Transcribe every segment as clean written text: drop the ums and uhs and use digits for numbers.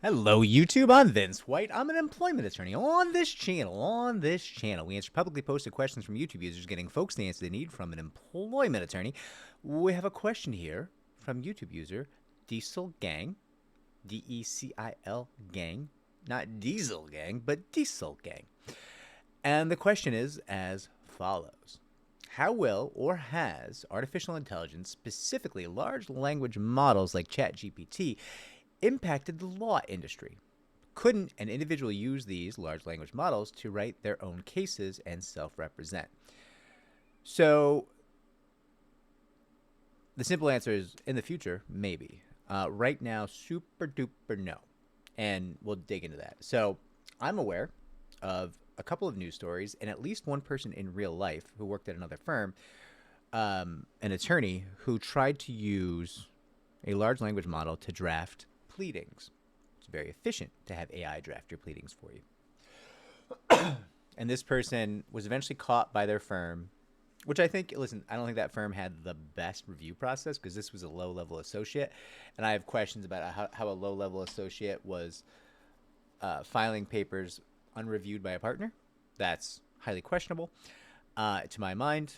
Hello, YouTube. I'm Vince White. I'm an employment attorney. On this channel, we answer publicly posted questions from YouTube users, getting folks the answer they need from an employment attorney. We have a question here from YouTube user Diesel Gang, D-E-C-I-L Gang, not Diesel Gang, but Diesel Gang. And the question is as follows. How will or has artificial intelligence, specifically large language models like ChatGPT, impacted the law industry? Couldn't an individual use these large language models to write their own cases and self-represent? So the simple answer is, in the future, maybe. Right now, super duper no. And we'll dig into that. So I'm aware of a couple of news stories and at least one person in real life who worked at another firm, an attorney who tried to use a large language model to draft pleadings. It's very efficient to have AI draft your pleadings for you. And this person was eventually caught by their firm, which I think, listen, I don't think that firm had the best review process because this was a low-level associate. And I have questions about how a low-level associate was filing papers unreviewed by a partner. That's highly questionable. To my mind,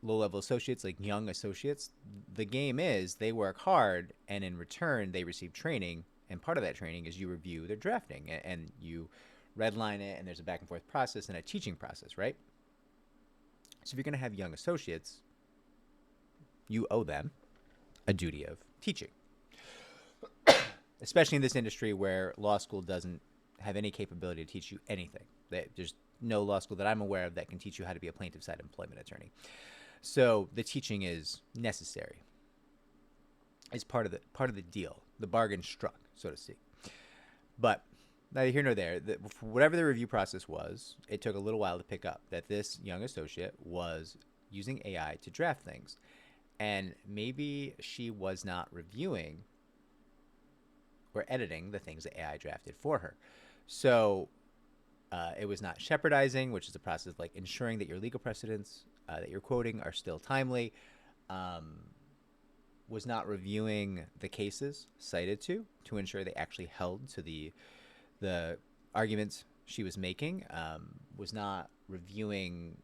low-level associates, like young associates, the game is they work hard, and in return, they receive training. And part of that training is you review their drafting, and you redline it, and there's a back-and-forth process and a teaching process, right? So if you're going to have young associates, you owe them a duty of teaching, especially in this industry where law school doesn't have any capability to teach you anything. There's no law school that I'm aware of that can teach you how to be a plaintiff side employment attorney. So the teaching is necessary. It's part of the deal, the bargain struck, so to speak. But neither here nor there. Whatever the review process was, it took a little while to pick up that this young associate was using AI to draft things. And maybe she was not reviewing or editing the things that AI drafted for her. So it was not shepherdizing, which is a process like ensuring that your legal precedents that you're quoting are still timely. Was not reviewing the cases cited to ensure they actually held to the arguments she was making. Was not reviewing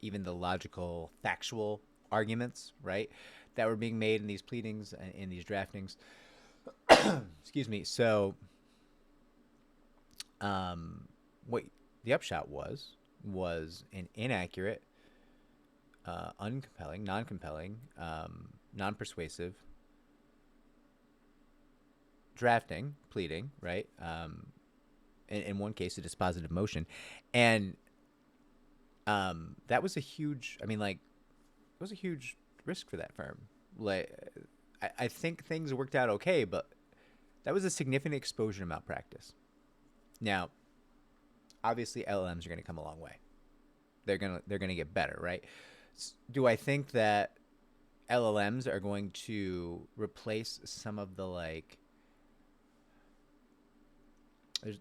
even the logical, factual arguments, right, that were being made in these pleadings and in these draftings. Excuse me. So what the upshot was an inaccurate, uncompelling, non-compelling, non-persuasive drafting, pleading, right? In one case, a dispositive motion. And that was a huge, it was a huge risk for that firm. Like, I think things worked out okay, but that was a significant exposure to malpractice. Now, obviously, LLMs are going to come a long way. They're gonna get better, right? Do I think that LLMs are going to replace some of the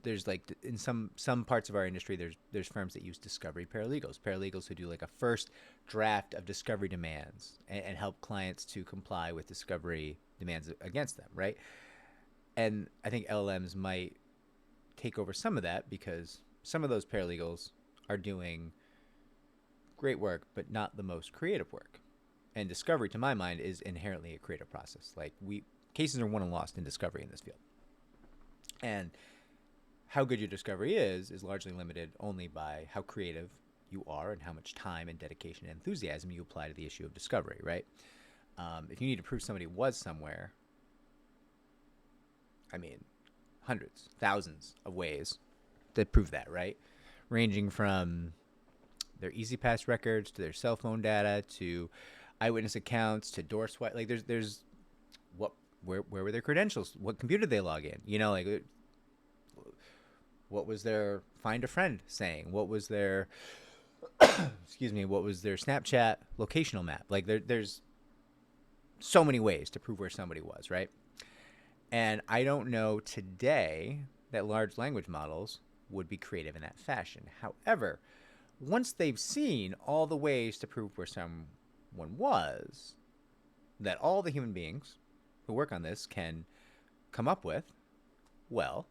there's like in some parts of our industry there's firms that use discovery paralegals who do like a first draft of discovery demands and help clients to comply with discovery demands against them, right? And I think LLMs might take over some of that because some of those paralegals are doing great work but not the most creative work. And discovery, to my mind, is inherently a creative process. Like, cases are won and lost in discovery in this field. And how good your discovery is largely limited only by how creative you are and how much time and dedication and enthusiasm you apply to the issue of discovery, right? If you need to prove somebody was somewhere, hundreds, thousands of ways to prove that, right? Ranging from their EasyPass records to their cell phone data to eyewitness accounts to door swipe. Like, there's where were their credentials? What computer did they log in? What was their find a friend saying? What was their what was their Snapchat locational map? Like, there's so many ways to prove where somebody was, right? And I don't know today that large language models would be creative in that fashion. However, once they've seen all the ways to prove where someone was, that all the human beings who work on this can come up with, well,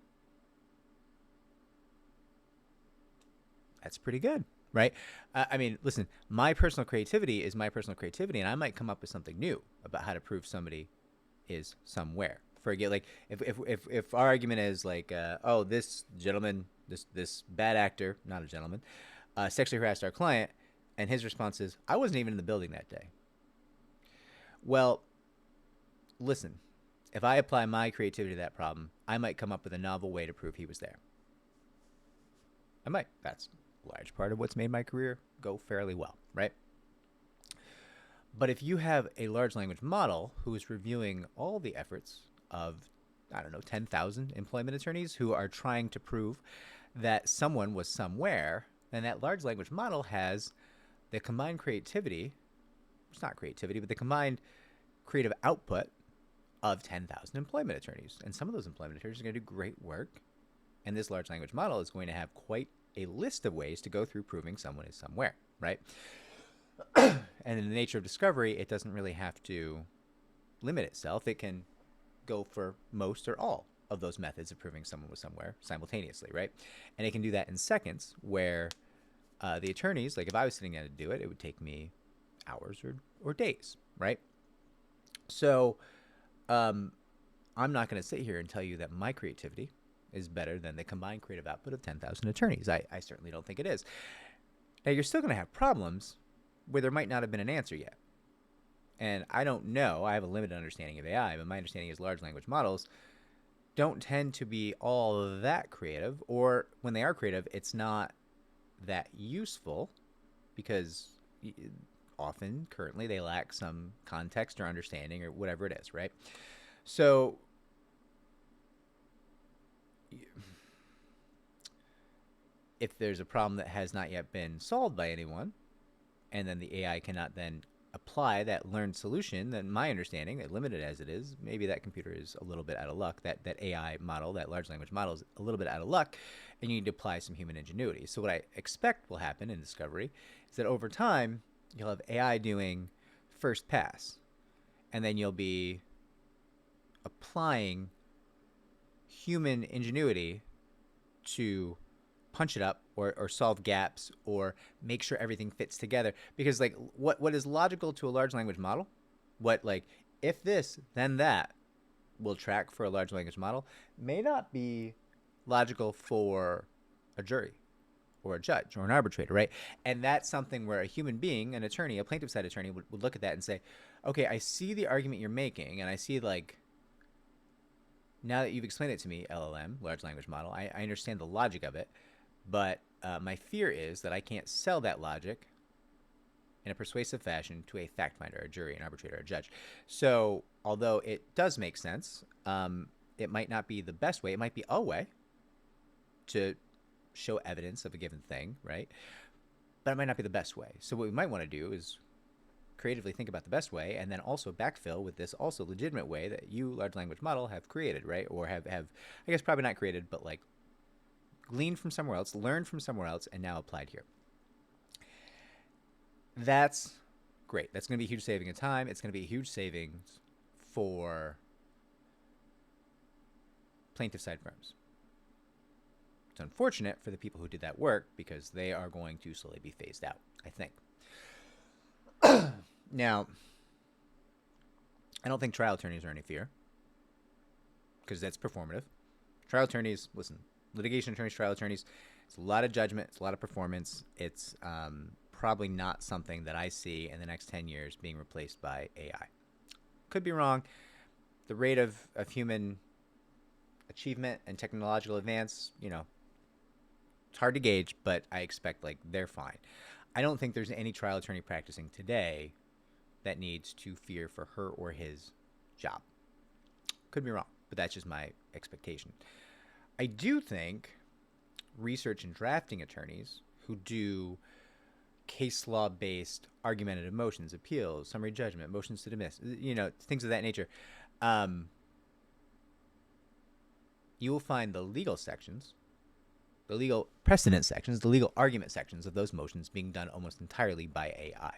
that's pretty good, right? I mean, listen, my personal creativity is my personal creativity, and I might come up with something new about how to prove somebody is somewhere. Forget, like, if our argument is like, oh, this gentleman, this bad actor, not a gentleman, sexually harassed our client, and his response is, I wasn't even in the building that day. Well, listen, if I apply my creativity to that problem, I might come up with a novel way to prove he was there. I might. That's a large part of what's made my career go fairly well, right? But if you have a large language model who is reviewing all the efforts of, I don't know, 10,000 employment attorneys who are trying to prove that someone was somewhere, then that large language model has the combined creativity, it's not creativity, but the combined creative output of 10,000 employment attorneys. And some of those employment attorneys are going to do great work. And this large language model is going to have quite a list of ways to go through proving someone is somewhere, right? And in the nature of discovery, it doesn't really have to limit itself. It can go for most or all of those methods of proving someone was somewhere simultaneously, right? And it can do that in seconds, where the attorneys, like if I was sitting down to do it, it would take me hours or days, right? So I'm not going to sit here and tell you that my creativity is better than the combined creative output of 10,000 attorneys. I certainly don't think it is. Now, you're still going to have problems where there might not have been an answer yet. And I don't know. I have a limited understanding of AI, but my understanding is large language models don't tend to be all that creative, or when they are creative, it's not that useful because often, currently, they lack some context or understanding or whatever it is, right? So if there's a problem that has not yet been solved by anyone, and then the AI cannot then apply that learned solution, then my understanding, limited as it is, maybe that computer is a little bit out of luck. That AI model, that large language model, is a little bit out of luck, and you need to apply some human ingenuity. So what I expect will happen in discovery is that over time, you'll have AI doing first pass, and then you'll be applying human ingenuity to punch it up or solve gaps or make sure everything fits together. Because like what is logical to a large language model, what like if this then that will track for a large language model, may not be logical for a jury or a judge or an arbitrator, right? And that's something where a human being, an attorney, a plaintiff side attorney would look at that and say, okay, I see the argument you're making, and I see, like, now that you've explained it to me, LLM, large language model, I understand the logic of it, but my fear is that I can't sell that logic in a persuasive fashion to a fact finder, a jury, an arbitrator, a judge. So although it does make sense, it might not be the best way. It might be a way to show evidence of a given thing, right? But it might not be the best way. So what we might want to do is creatively think about the best way, and then also backfill with this also legitimate way that you, large language model, have created, right? Or have I guess probably not created, but like gleaned from somewhere else, learned from somewhere else, and now applied here. That's great. That's going to be a huge saving of time. It's going to be a huge savings for plaintiff side firms. It's unfortunate for the people who did that work because they are going to slowly be phased out, I think. Now, I don't think trial attorneys are any fear because that's performative. Trial attorneys, listen, litigation attorneys, trial attorneys, it's a lot of judgment, it's a lot of performance. It's probably not something that I see in the next 10 years being replaced by AI. Could be wrong. The rate of human achievement and technological advance, you know, it's hard to gauge, but I expect like they're fine. I don't think there's any trial attorney practicing today that needs to fear for her or his job. Could be wrong, but that's just my expectation. I do think research and drafting attorneys who do case law-based argumentative motions, appeals, summary judgment, motions to dismiss, you know, things of that nature, you will find the legal sections, the legal precedent sections, the legal argument sections of those motions being done almost entirely by AI.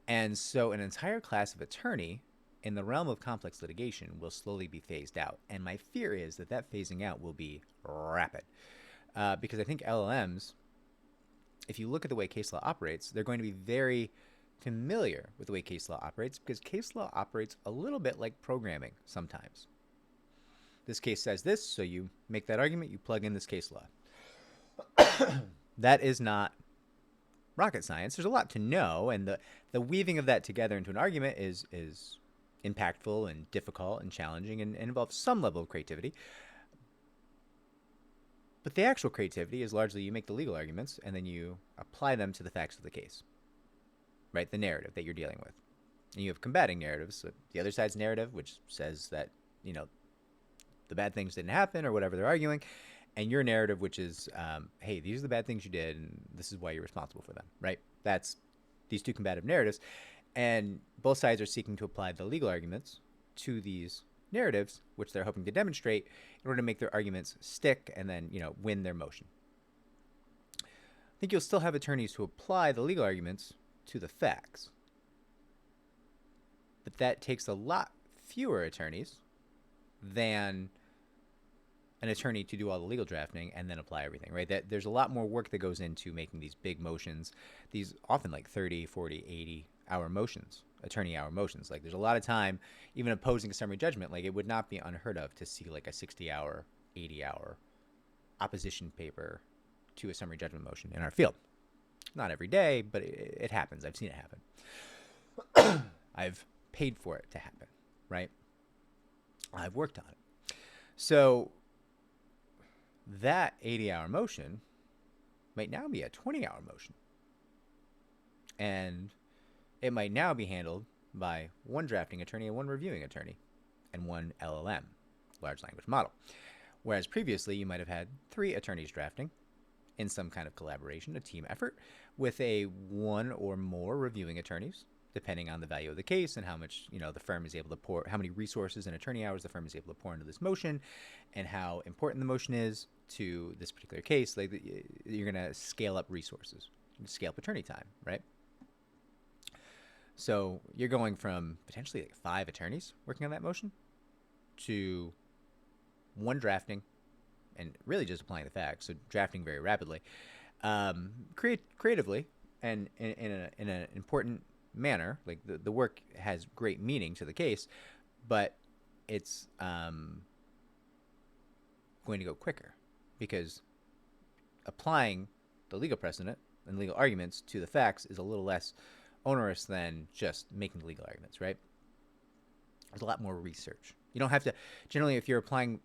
And so an entire class of attorney in the realm of complex litigation will slowly be phased out. And my fear is that that phasing out will be rapid. Because I think LLMs, if you look at the way case law operates, they're going to be very familiar with the way case law operates, because case law operates a little bit like programming sometimes. This case says this, so you make that argument, you plug in this case law. That is not rocket science. There's a lot to know, and the weaving of that together into an argument is impactful and difficult and challenging and involves some level of creativity. But the actual creativity is largely you make the legal arguments and then you apply them to the facts of the case, right? The narrative that you're dealing with. And you have combating narratives. So the other side's narrative, which says that, you know, the bad things didn't happen or whatever they're arguing, and your narrative, which is, hey, these are the bad things you did and this is why you're responsible for them, right? That's these two combative narratives. And both sides are seeking to apply the legal arguments to these narratives, which they're hoping to demonstrate in order to make their arguments stick and then, you know, win their motion. I think you'll still have attorneys who apply the legal arguments to the facts. But that takes a lot fewer attorneys than an attorney to do all the legal drafting and then apply everything, right? That there's a lot more work that goes into making these big motions, these often like 30, 40, 80 hour motions, attorney hour motions. Like there's a lot of time, even opposing a summary judgment, like it would not be unheard of to see like a 60 hour, 80 hour opposition paper to a summary judgment motion in our field. Not every day, but it happens. I've seen it happen. I've paid for it to happen, right? I've worked on it. So that 80-hour motion might now be a 20-hour motion. And it might now be handled by one drafting attorney and one reviewing attorney and one LLM, large language model. Whereas previously you might have had 3 attorneys drafting in some kind of collaboration, a team effort, with a one or more reviewing attorneys, depending on the value of the case and how much, you know, the firm is able to pour, how many resources and attorney hours the firm is able to pour into this motion, and how important the motion is to this particular case. Like you're going to scale up resources, scale up attorney time, right? So you're going from potentially like 5 attorneys working on that motion to one drafting and really just applying the facts. So drafting very rapidly, creatively, and in an important manner. Like the work has great meaning to the case, but it's going to go quicker because applying the legal precedent and legal arguments to the facts is a little less onerous than just making the legal arguments, right? There's a lot more research. You don't have to, generally, if you're applying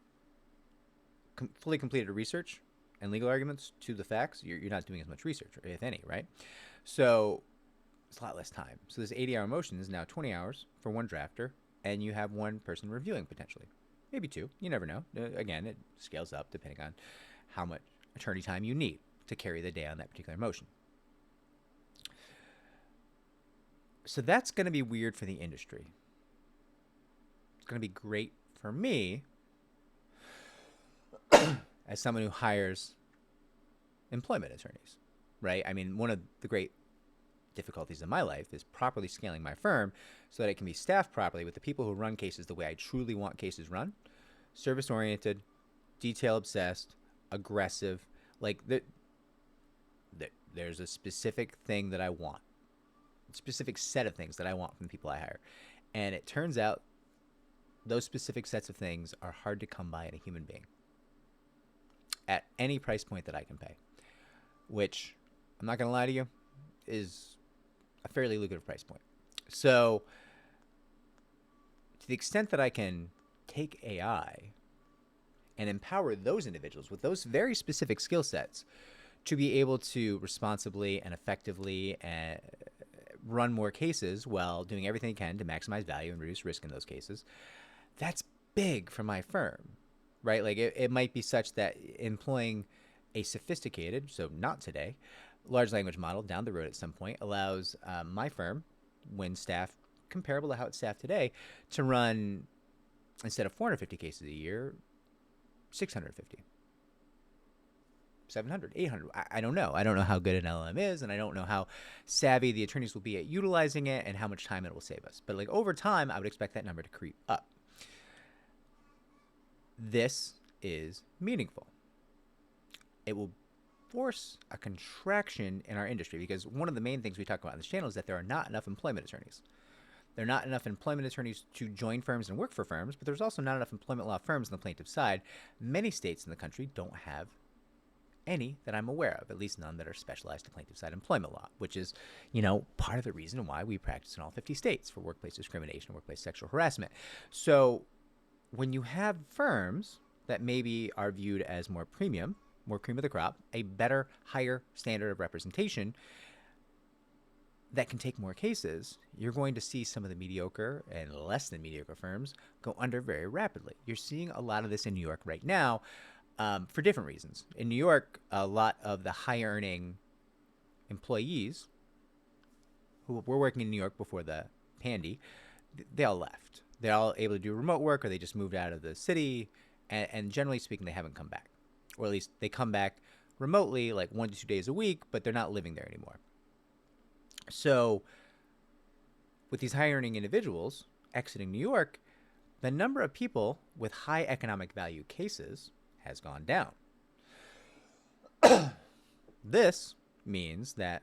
fully completed research and legal arguments to the facts, you're not doing as much research, if any, right? So it's a lot less time. So this 80-hour motion is now 20 hours for one drafter, and you have one person reviewing potentially. Maybe 2. You never know. Again, it scales up depending on how much attorney time you need to carry the day on that particular motion. So that's going to be weird for the industry. It's going to be great for me as someone who hires employment attorneys, right? I mean, one of the great difficulties in my life is properly scaling my firm so that it can be staffed properly with the people who run cases the way I truly want cases run. Service-oriented, detail-obsessed, aggressive. Like, there's a specific thing that I want. A specific set of things that I want from the people I hire. And it turns out those specific sets of things are hard to come by in a human being at any price point that I can pay, which, I'm not going to lie to you, is a fairly lucrative price point. So to the extent that I can take AI and empower those individuals with those very specific skill sets to be able to responsibly and effectively run more cases while doing everything they can to maximize value and reduce risk in those cases, that's big for my firm, right? Like it might be such that employing a sophisticated, so not today, large language model down the road at some point allows my firm, when staffed comparable to how it's staffed today, to run, instead of 450 cases a year, 650. 700, 800. I don't know. I don't know how good an LLM is, and I don't know how savvy the attorneys will be at utilizing it and how much time it will save us. But like over time, I would expect that number to creep up. This is meaningful. It will force a contraction in our industry because one of the main things we talk about on this channel is that there are not enough employment attorneys. There are not enough employment attorneys to join firms and work for firms, but there's also not enough employment law firms on the plaintiff side. Many states in the country don't have any that I'm aware of, at least none that are specialized in plaintiff side employment law, which is, part of the reason why we practice in all 50 states for workplace discrimination, workplace sexual harassment. So when you have firms that maybe are viewed as more cream of the crop, a better, higher standard of representation that can take more cases, you're going to see some of the mediocre and less than mediocre firms go under very rapidly. You're seeing a lot of this in New York right now for different reasons. In New York, a lot of the high-earning employees who were working in New York before the pandy, they all left. They're all able to do remote work, or they just moved out of the city, and generally speaking, they haven't come back. Or at least they come back remotely, like 1 to 2 days a week, but they're not living there anymore. So with these high-earning individuals exiting New York, the number of people with high economic value cases has gone down. This means that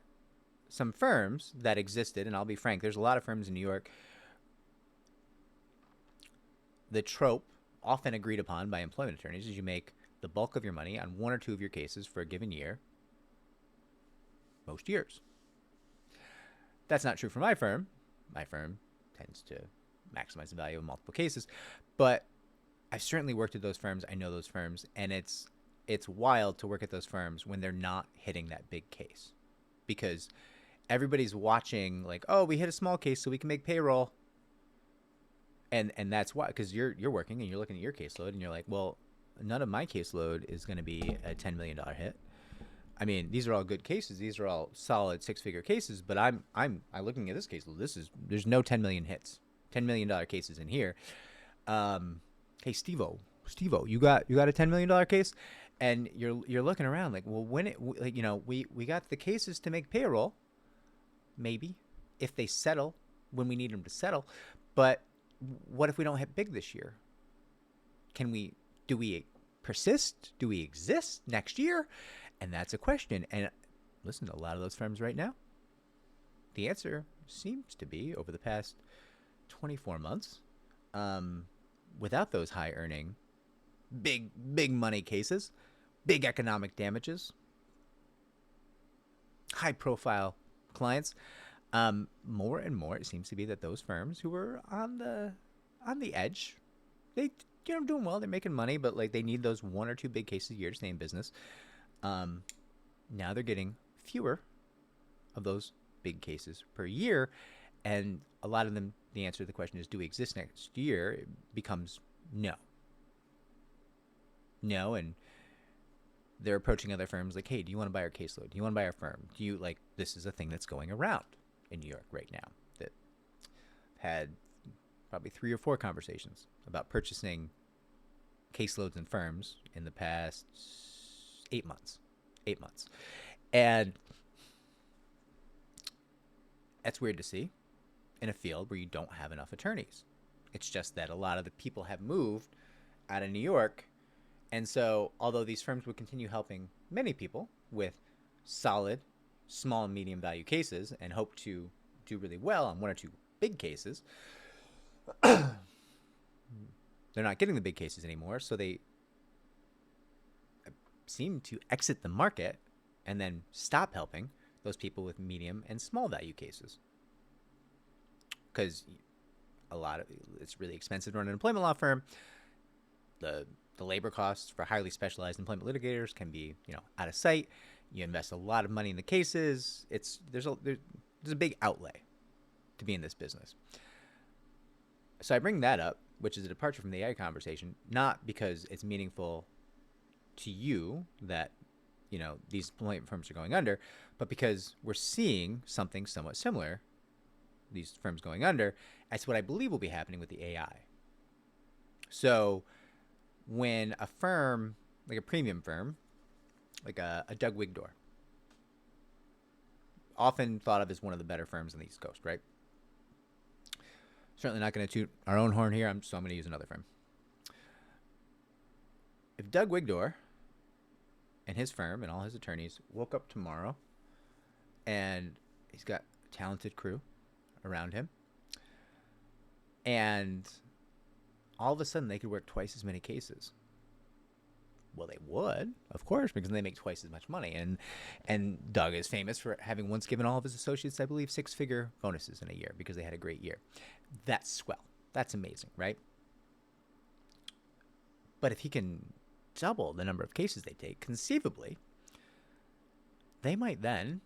some firms that existed, and I'll be frank, there's a lot of firms in New York, the trope often agreed upon by employment attorneys is you make the bulk of your money on 1 or 2 of your cases for a given year, most years. That's not true for my firm. My firm tends to maximize the value of multiple cases, but I've certainly worked at those firms. I know those firms, and it's wild to work at those firms when they're not hitting that big case, because everybody's watching like, oh, we hit a small case so we can make payroll, and that's why, because you're working and you're looking at your caseload and you're like, well, none of my caseload is going to be a $10 million hit. I mean, these are all good cases. These are all solid 6-figure cases. But I'm looking at this case. There's no 10 million hits, $10 million cases in here. Hey, Steve-O, you got a $10 million case, and you're looking around like, well, when we got the cases to make payroll, maybe if they settle when we need them to settle, but what if we don't hit big this year? Do we persist? Do we exist next year? And that's a question. And listen, a lot of those firms right now, the answer seems to be over the past 24 months, without those high earning, big money cases, big economic damages, high profile clients, more and more it seems to be that those firms who were on the edge, they doing well, they're making money, but like they need those 1 or 2 big cases a year to stay in business. Now they're getting fewer of those big cases per year, and a lot of them, the answer to the question is, do we exist next year? It becomes no, and they're approaching other firms like, hey, do you want to buy our caseload? Do you want to buy our firm? Do you like, this is a thing that's going around in New York right now that had probably 3 or 4 conversations about purchasing caseloads and firms in the past 8 months. And that's weird to see in a field where you don't have enough attorneys. It's just that a lot of the people have moved out of New York. And so although these firms would continue helping many people with solid, small and medium value cases and hope to do really well on 1 or 2 big cases, they're not getting the big cases anymore. So they seem to exit the market and then stop helping those people with medium and small value cases, because it's really expensive to run an employment law firm. The labor costs for highly specialized employment litigators can be out of sight. You invest a lot of money in the cases. There's a big outlay to be in this business. So I bring that up, which is a departure from the AI conversation, not because it's meaningful to you that these employment firms are going under, but because we're seeing something somewhat similar, these firms going under, as what I believe will be happening with the AI. So when a firm, like a premium firm, like a Doug Wigdor, often thought of as one of the better firms on the East Coast, right? Certainly not going to toot our own horn here, so I'm going to use another firm. If Doug Wigdor and his firm and all his attorneys woke up tomorrow and he's got a talented crew around him, and all of a sudden they could work twice as many cases. Well, they would, of course, because they make twice as much money. And Doug is famous for having once given all of his associates, I believe, 6-figure bonuses in a year because they had a great year. That's swell. That's amazing, right? But if he can double the number of cases they take, conceivably, they might then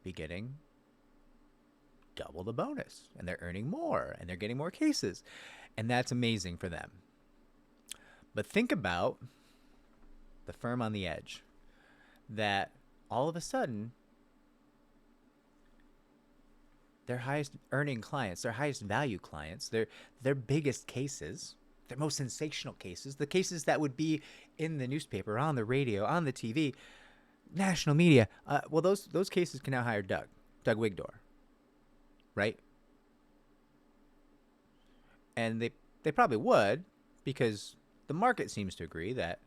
be getting double the bonus, and they're earning more, and they're getting more cases, and that's amazing for them. But think about the firm on the edge that all of a sudden their highest earning clients, their highest value clients, their biggest cases, their most sensational cases, the cases that would be in the newspaper, on the radio, on the TV, national media, well, those cases can now hire Doug Wigdor, right? And they probably would, because the market seems to agree that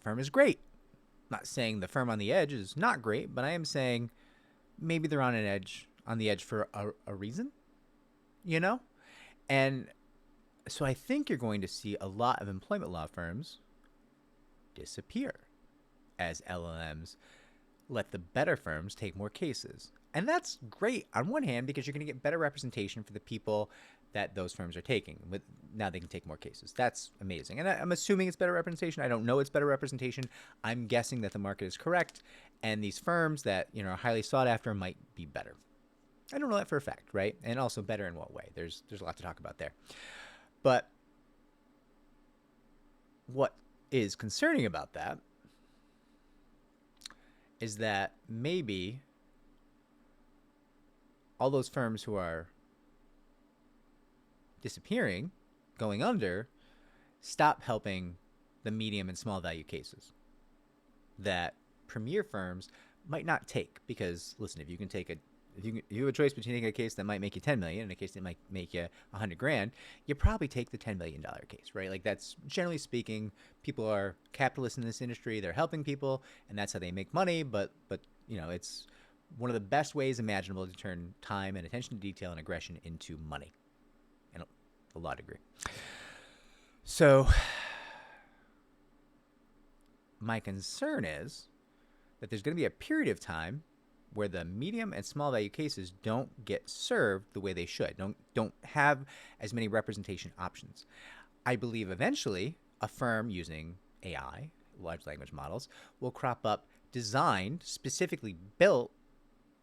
firm is great. I'm not saying the firm on the edge is not great, but I am saying maybe they're on the edge for a reason, you know? And so I think you're going to see a lot of employment law firms disappear as LLMs let the better firms take more cases. And that's great on one hand, because you're going to get better representation for the people that those firms are taking. Now they can take more cases. That's amazing. And I'm assuming it's better representation. I don't know it's better representation. I'm guessing that the market is correct, and these firms that are highly sought after might be better. I don't know that for a fact, right? And also better in what way? There's a lot to talk about there. But what is concerning about that is that maybe all those firms who are disappearing, going under, stop helping the medium and small value cases that premier firms might not take. Because listen, if you have a choice between taking a case that might make you 10 million and a case that might make you 100 grand, you probably take the $10 million case, right? Like, that's generally speaking, people are capitalists in this industry. They're helping people, and that's how they make money. But it's one of the best ways imaginable to turn time and attention to detail and aggression into money. And a law degree. So my concern is that there's going to be a period of time where the medium and small value cases don't get served the way they should, don't have as many representation options. I believe eventually a firm using AI, large language models, will crop up, designed, specifically built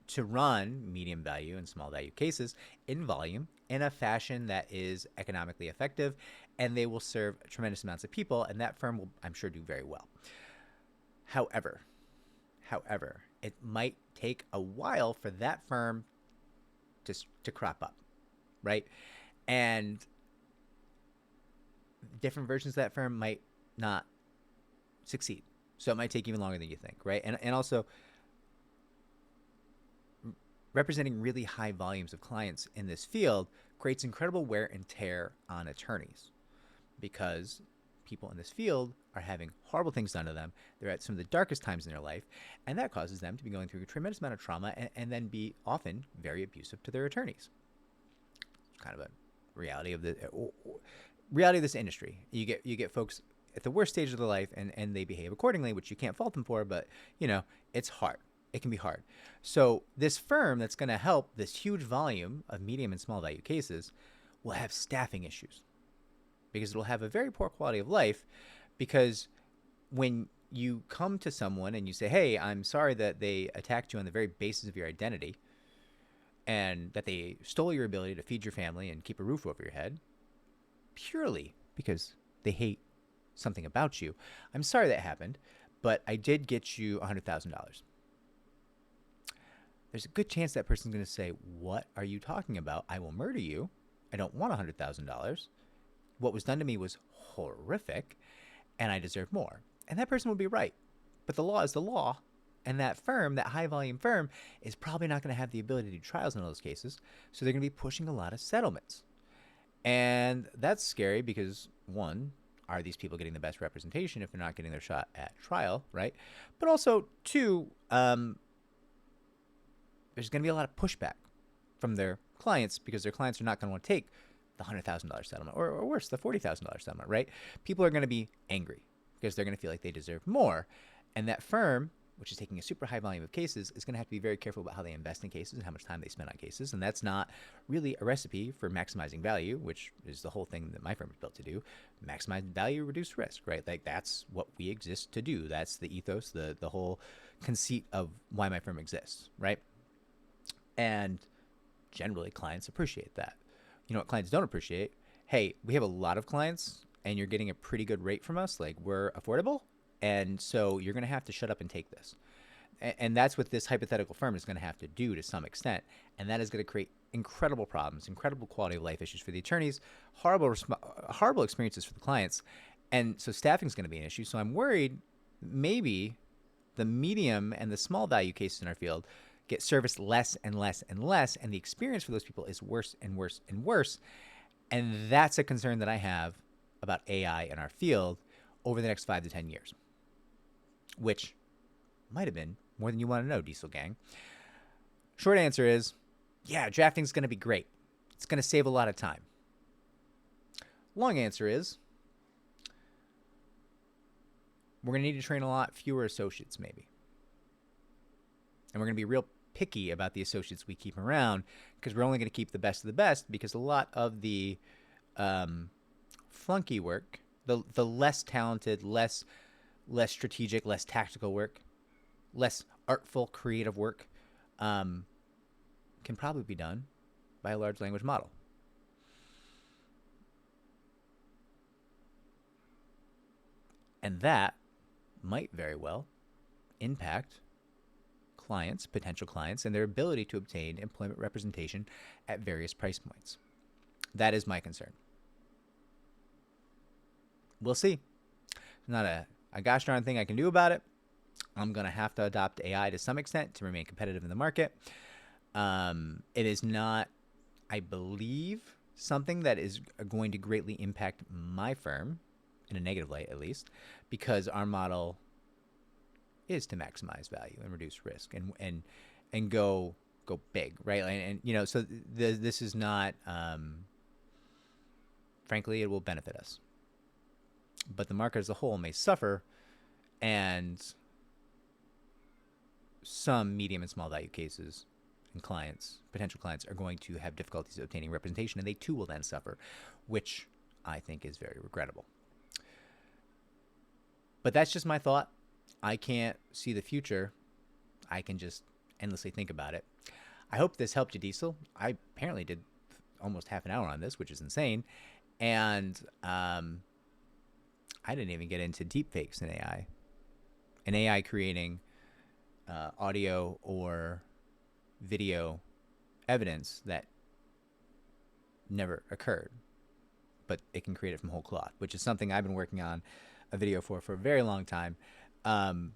to run medium value and small value cases in volume in a fashion that is economically effective, and they will serve tremendous amounts of people, and that firm will, I'm sure, do very well. However, it might take a while for that firm to crop up, right? And different versions of that firm might not succeed. So it might take even longer than you think, right? And also, representing really high volumes of clients in this field creates incredible wear and tear on attorneys, because people in this field are having horrible things done to them. They're at some of the darkest times in their life, and that causes them to be going through a tremendous amount of trauma and then be often very abusive to their attorneys. It's kind of a reality of this industry. You get folks at the worst stage of their life, and they behave accordingly, which you can't fault them for, but it's hard. It can be hard. So this firm that's going to help this huge volume of medium and small value cases will have staffing issues, because it'll have a very poor quality of life. Because when you come to someone and you say, hey, I'm sorry that they attacked you on the very basis of your identity, and that they stole your ability to feed your family and keep a roof over your head purely because they hate something about you, I'm sorry that happened, but I did get you $100,000. There's a good chance that person's going to say, what are you talking about? I will murder you. I don't want $100,000. What was done to me was horrific, and I deserve more. And that person would be right. But the law is the law. And that firm, that high volume firm, is probably not going to have the ability to do trials in those cases. So they're going to be pushing a lot of settlements. And that's scary because, one, are these people getting the best representation if they're not getting their shot at trial, right? But also, two, there's going to be a lot of pushback from their clients because their clients are not going to want to take the $100,000 settlement or worse, the $40,000 settlement, right? People are going to be angry because they're going to feel like they deserve more. And that firm, which is taking a super high volume of cases, is going to have to be very careful about how they invest in cases and how much time they spend on cases. And that's not really a recipe for maximizing value, which is the whole thing that my firm is built to do. Maximize value, reduce risk, right? Like that's what we exist to do. That's the ethos, the whole conceit of why my firm exists, right? And generally clients appreciate that. You know what clients don't appreciate? Hey, we have a lot of clients and you're getting a pretty good rate from us. Like we're affordable. And so you're going to have to shut up and take this. And that's what this hypothetical firm is going to have to do to some extent. And that is going to create incredible problems, incredible quality of life issues for the attorneys, horrible experiences for the clients. And so staffing is going to be an issue. So I'm worried maybe the medium and the small value cases in our field get serviced less and less and less. And the experience for those people is worse and worse and worse. And that's a concern that I have about AI in our field over the next 5 to 10 years. Which might have been more than you want to know, Diesel Gang. Short answer is, yeah, drafting's going to be great. It's going to save a lot of time. Long answer is, we're going to need to train a lot fewer associates, maybe. And we're going to be real picky about the associates we keep around because we're only going to keep the best of the best because a lot of the flunky work, the less talented, less strategic, less tactical work, less artful, creative work can probably be done by a large language model. And that might very well impact clients, potential clients, and their ability to obtain employment representation at various price points. That is my concern. We'll see. Not a gosh darn thing I can do about it. I'm going to have to adopt AI to some extent to remain competitive in the market. It is not, I believe, something that is going to greatly impact my firm, in a negative light at least, because our model is to maximize value and reduce risk and go big, right? And you know, so this is not, frankly, it will benefit us. But the market as a whole may suffer, and some medium and small value cases and clients, potential clients, are going to have difficulties obtaining representation, and they too will then suffer, which I think is very regrettable. But that's just my thought. I can't see the future. I can just endlessly think about it. I hope this helped you, Diesel. I apparently did almost half an hour on this, which is insane. And I didn't even get into deepfakes in AI. An AI creating audio or video evidence that never occurred, but it can create it from whole cloth, which is something I've been working on a video for a very long time.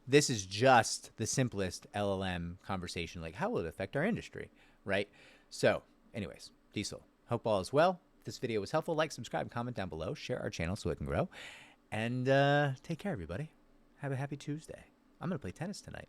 This is just the simplest LLM conversation. Like, how will it affect our industry, right? So anyways, Diesel, hope all is well. If this video was helpful, like, subscribe, comment down below, share our channel so it can grow. And take care, everybody. Have a happy Tuesday. I'm going to play tennis tonight.